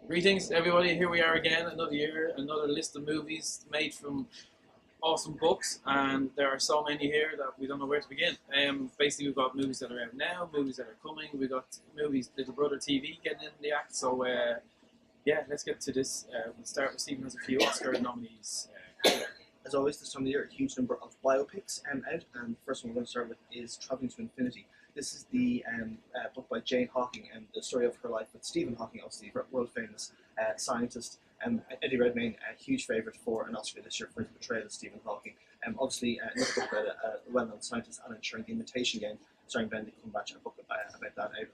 Greetings, everybody. Here we are again, another year, another list of movies made from awesome books, and there are so many here that we don't know where to begin. Basically, we've got movies that are out now, movies that are coming. We've got movies, Little Brother TV getting in the act. So, yeah, let's get to this. We'll start with Stephen has a few Oscar nominees. As always, this time of the year, a huge number of biopics out, and the first one we're going to start with is Travelling to Infinity. This is the book by Jane Hawking and the story of her life with Stephen Hawking, obviously a world famous scientist. Eddie Redmayne, a huge favourite for an Oscar this year for his portrayal of Stephen Hawking. Obviously, another book about a well-known scientist, Alan Turing, The Imitation Game, starring Benedict Cumberbatch, a book about that out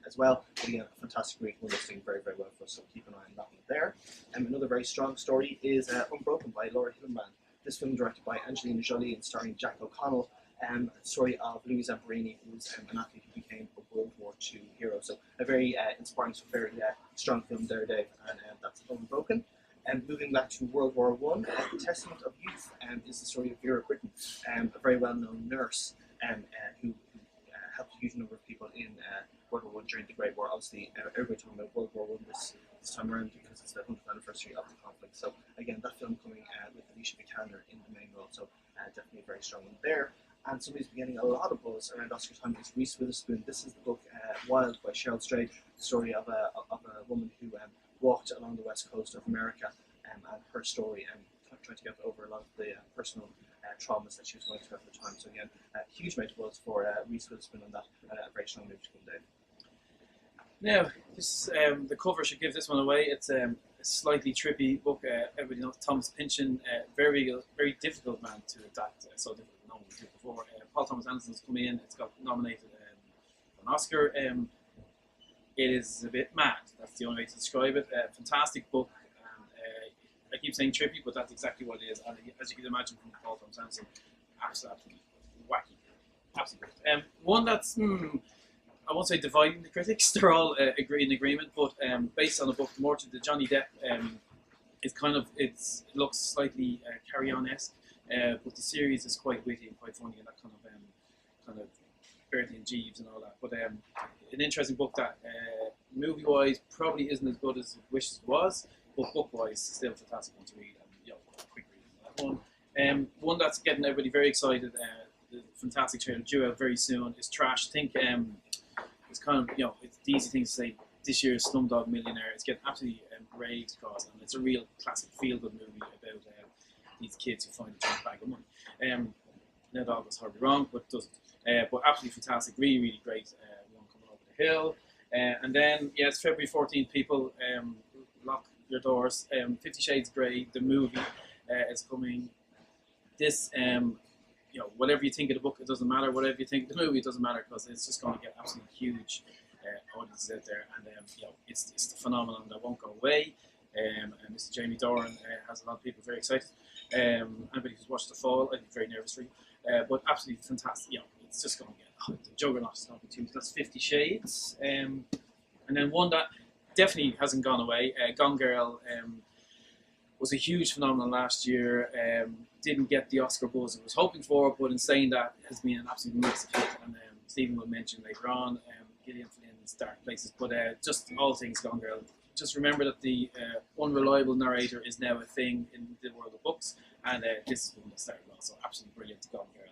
as well. But again, a fantastic read, one that's doing very, very well for us, so keep an eye on that one there. Another very strong story is Unbroken by Laura Hillman. This film directed by Angelina Jolie and starring Jack O'Connell. The story of Louis Zamperini, who was an athlete who became a World War II hero. So a very inspiring, very strong film there, Dave, and that's Unbroken. And moving back to World War I, The Testament of Youth is the story of Vera Brittain, a very well-known nurse who helped a huge number of people in World War I during the Great War. Obviously, everybody talking about World War I this time around because it's the 100th anniversary of the conflict. So again, that film coming with Alicia Vikander in the main role. So definitely a very strong one there. And somebody's been getting a lot of buzz around Oscar time is Reese Witherspoon. This is the book Wild by Cheryl Strayed, the story of a woman who walked along the west coast of America and her story and trying to get over a lot of the personal traumas that she was going through at the time. So again, huge amount of buzz for Reese Witherspoon on that. A very strong movie to come down. Now, this the cover should give this one away. It's a slightly trippy book. Everybody knows Thomas Pynchon, very difficult man to adapt. So difficult. No one did before. Paul Thomas Anderson's come in. It's got nominated for an Oscar. It is a bit mad. That's the only way to describe it. Fantastic book. And, I keep saying trippy, but that's exactly what it is. And as you can imagine from Paul Thomas Anderson, absolutely wacky. Absolutely. One that's I won't say dividing the critics. They're all in agreement, but based on a book, more to the Johnny Depp. It looks slightly Carry On-esque, but the series is quite witty and quite funny, and that kind of Bertie and Jeeves and all that. But an interesting book that movie-wise probably isn't as good as I wish it was, but book-wise still a fantastic one to read. And quick read on that one. One that's getting everybody very excited. The fantastic trailer due out very soon is Trash. I think. It's kind of, it's the easy thing to say. This year's Slumdog Millionaire. It's getting absolutely raved across, and it's a real classic feel-good movie about these kids who find a giant bag of money. Now that was horribly wrong, but it doesn't. But absolutely fantastic, really, really great one coming over the hill. And then, it's February 14th, people. Lock your doors. 50 Shades Grey, the movie, is coming. This, whatever you think of the book, it doesn't matter. Whatever you think of the movie, it doesn't matter, because it's just going to get absolutely huge audiences out there. And it's the phenomenon that won't go away. And Mr. Jamie Doran has a lot of people very excited. Anybody who's watched The Fall, I'd be very nervous for you. But absolutely fantastic. It's just going to get the juggernaut is going to be huge. That's 50 Shades. And then one that definitely hasn't gone away, Gone Girl. Was a huge phenomenon last year. Didn't get the Oscar buzz I was hoping for, but in saying that, has been an absolute massive hit. And Stephen will mention later on Gillian Flynn's Dark Places. But just all things Gone Girl. Just remember that the unreliable narrator is now a thing in the world of books, and this is one that started also. Absolutely brilliant, Gone Girl.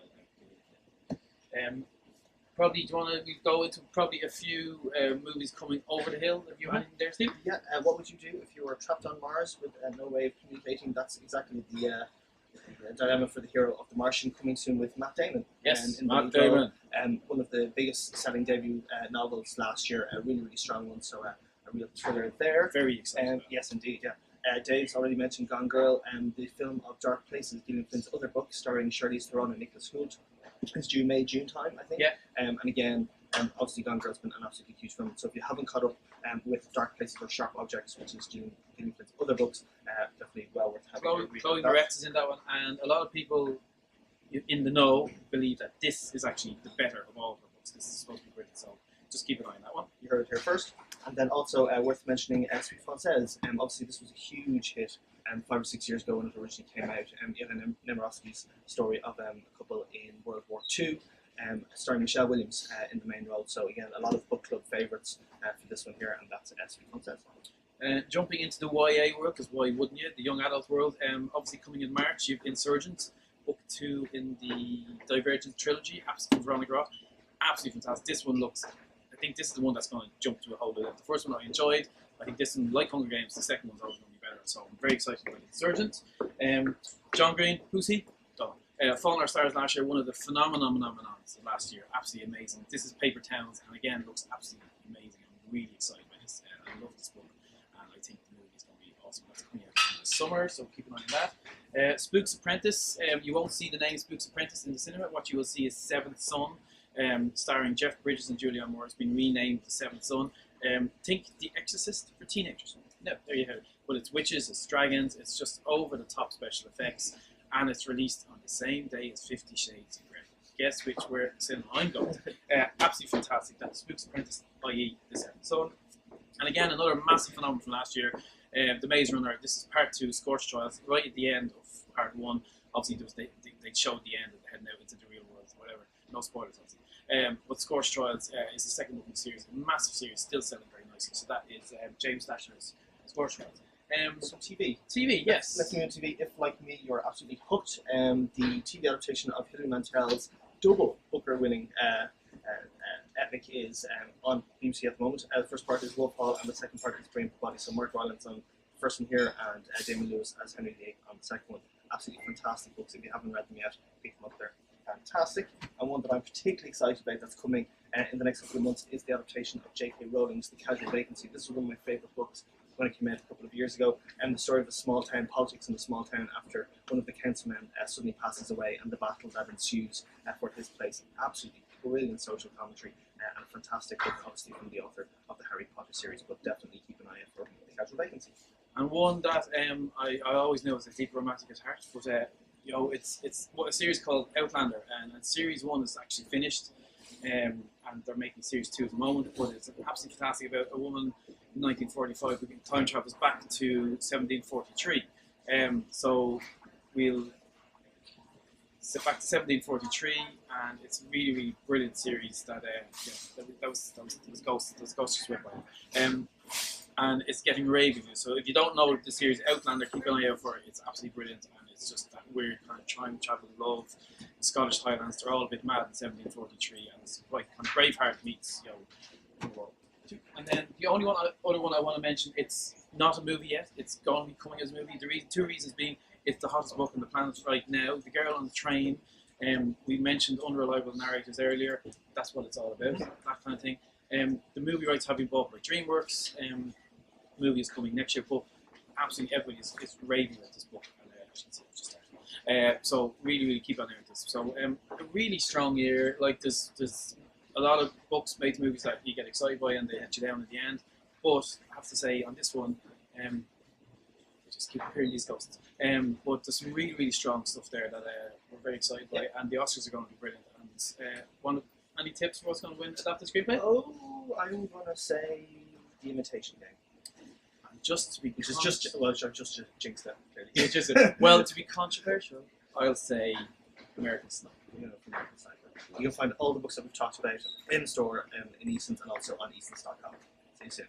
Probably, do you want to go into probably a few movies coming over the hill? Have you anything there, Steve? Yeah, what would you do if you were trapped on Mars with no way of communicating? That's exactly the dilemma for the hero of The Martian, coming soon with Matt Damon. Yes, in Matt Damon. One of the biggest selling debut novels last year, a really, really strong one, so a real thriller there. Very exciting. Yes, indeed, yeah. Dave's already mentioned Gone Girl, and the film of Dark Places, Gillian Flynn's other book, starring Charlize Theron and Nicholas Hoult. It's due May, June time, I think. Yeah. And again, obviously Gone Girl's been an absolutely huge film. So if you haven't caught up with Dark Places or Sharp Objects, which is Gillian Flynn's other books, definitely well worth having a read. Chloe Moretz is in that one, and a lot of people in the know believe that this is actually the better of all her books. This is supposed to be great, so just keep an eye on that one. You heard it here first. And then also worth mentioning Sweet Française. Obviously this was a huge hit 5 or 6 years ago when it originally came out. Ian Nemirovsky's story of a couple in World War II. Starring Michelle Williams in the main role. So again, a lot of book club favourites for this one here, and that's Sweet Française. Jumping into the YA world, because why wouldn't you? The young adult world. Obviously coming in March, you've Insurgents, book 2 in the Divergent trilogy. Absolutely Veronica Roth. Absolutely fantastic. This one looks. I think this is the one that's going to jump to a whole lot. The first one I enjoyed. I think this one, like Hunger Games, the second one's always going to be better. So I'm very excited about Insurgent. John Green, who's he? Fallen Our Stars last year, one of the phenomenons of last year. Absolutely amazing. This is Paper Towns, and again, looks absolutely amazing. I'm really excited by this. I love this book, and I think the movie is going to be awesome. That's coming out in the summer, so keep an eye on that. Spook's Apprentice. You won't see the name Spook's Apprentice in the cinema. What you will see is Seventh Son, starring Jeff Bridges and Julianne Moore. It's been renamed The Seventh Son. Think The Exorcist for teenagers. No, there you have it. But it's witches, it's dragons, it's just over-the-top special effects, and it's released on the same day as 50 Shades of Grey. Guess which where cinema I'm going. Absolutely fantastic. That's Spook's Apprentice, i.e. The Seventh Son. And again, another massive phenomenon from last year, The Maze Runner. This is part 2, Scorched Trials, right at the end of part 1. Obviously, they showed the end and heading out into the real world, whatever. No spoilers, obviously. But Scorched Trials is the second book in the series, a massive series, still selling very nicely. So that is James Dashner's Scorched Trials. So TV. TV, yes. Let's move into TV. If, like me, you're absolutely hooked, the TV adaptation of Hilary Mantel's double Booker-winning epic is on BBC at the moment. The first part is Wolf Hall, and the second part is Brain for Body. So Mark Rylance on the first one here, and Damon Lewis as Henry VIII on the second one. Absolutely fantastic books. If you haven't read them yet, pick them up. They're fantastic. And one that I'm particularly excited about that's coming in the next couple of months is the adaptation of J.K. Rowling's The Casual Vacancy. This is one of my favourite books when it came out a couple of years ago, and the story of a small town, politics in a small town after one of the councilmen suddenly passes away, and the battle that ensues for his place. Absolutely brilliant social commentary, and a fantastic book, obviously from the author of the Harry Potter series, but definitely keep an eye out for The Casual Vacancy. And one that I always know is a deep romantic at heart, but you know, it's a series called Outlander, and series 1 is actually finished, and they're making series 2 at the moment, but it's absolutely fantastic about a woman in 1945 who time travels back to 1743. So we'll step back to 1743, and it's a really, really brilliant series that was Ghost Swept by. And it's getting rave reviews. So if you don't know the series Outlander, keep an eye out for it. It's absolutely brilliant, and it's just that weird kind of time travel love. The Scottish Highlands, they're all a bit mad in 1743, and it's like kind of Braveheart meets the world. And then the other one I want to mention, it's not a movie yet. It's going to be coming as a movie. Two reasons being, it's the hottest book on the planet right now. The Girl on the Train. We mentioned unreliable narrators earlier. That's what it's all about. That kind of thing. The movie rights have been bought by DreamWorks. The movie is coming next year, but absolutely everybody is raving about this book. And so really, really keep on there with this. So a really strong year. Like there's a lot of books made movies that you get excited by and they let you down at the end. But I have to say on this one, just keep hearing these ghosts. But there's some really, really strong stuff there that we're very excited by, and the Oscars are going to be brilliant. And any tips for what's going to win adapted screenplay? Oh, I'm going to say The Imitation Game. Just to be Which is just, well, I've just jinxed that, clearly. Yeah, just well, to be controversial, I'll say American Sniper. You can find all the books that we've talked about in store in Easons and also on Easons.com. See you soon.